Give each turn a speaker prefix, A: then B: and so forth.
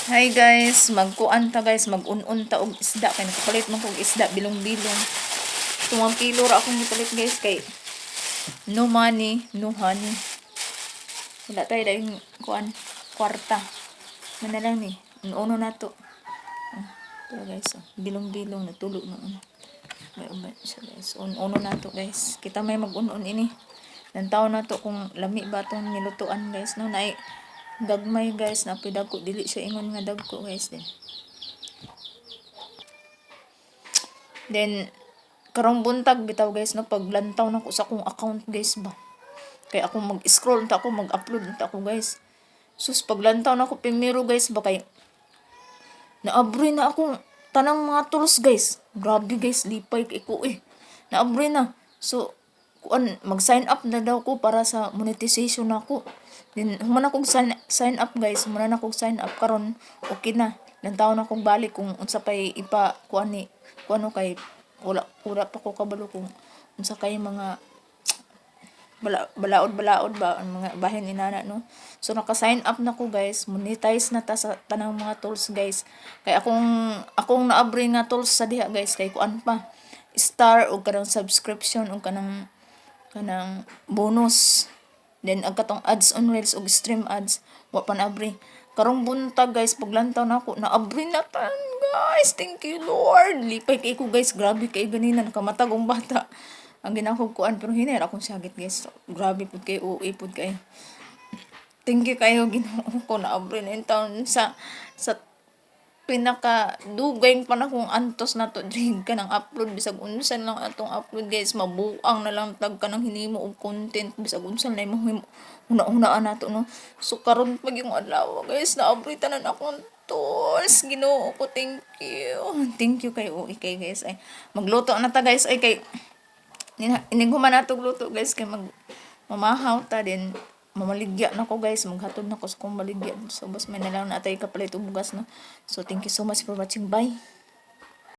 A: Hi guys, magkuan ta guys, mag-un-un ta og isda kay nakapalit man kog isda bilong-bilong. 2 kilo ra akong gipalit guys kay no money, no honey. Wala tayo dahil kuan kwarta. Mana lang ni, uno na to. Ito guys, bilong-bilong natulog na ano. May uban siya guys. Uno na to guys. Kita may mag-un-un ini. Nantaw na to kung lami ba itong nilutuan guys. No, na gagmay guys na pidagko dili siya ingon nga dagko guys din. Then karong buntag bitaw guys no paglantaw na ko sa akong account guys ba. Kay ako mag-scroll ta ako mag-upload ta ako guys. Sus paglantaw na ko primero guys ba kay naabri na ako tanang mga tools guys. Grabe guys lipay kay ko eh. Naabri na. So kuan mag-sign up na daw ko para sa monetization ako. Then humana kog sign up guys, humana na kog sign up karon okay na. Lantaw na kog balik kung unsa pay ipa kuan ni kuano kay wala pa ko kabalo kung unsa kay mga balaod ba ang mga bahin inana no. So naka-sign up na ko guys, monetize na ta sa tanang mga tools guys. Kay akong naabri nga tools sa diha guys kay kuan pa star o kanang subscription o kanang bonus. Then ang katong ads on reels o stream ads wa pa naabri. Karong buntag guys paglantaw na ako naabri na tan guys. Thank you Lord. Lipay kay ko guys, grabe kay ganina nakamatag ang bata. Ang ginakog kuan pero hinay akong sagit guys. So, grabe pud kay OA pud kay. Thank you kayo Ginoo ko naabri na yung taon sa pinaka dugay pa na kung antos na to drink ka ng upload bisag unsan lang atong upload guys mabuang na lang tag ka ng hinimo og content bisag unsan na imong una-unaan nato no. So karon pag yung adlaw guys naabritan na akong tools Ginoo ko thank you kayo kay guys ay magluto na ta guys ay kay iniguman nato luto guys kay mamahaw ta din mamaligya na ko guys, maghatod na ko sa kong maligya. So, bas may na lang natay kapalit bugas no. So, thank you so much for watching. Bye!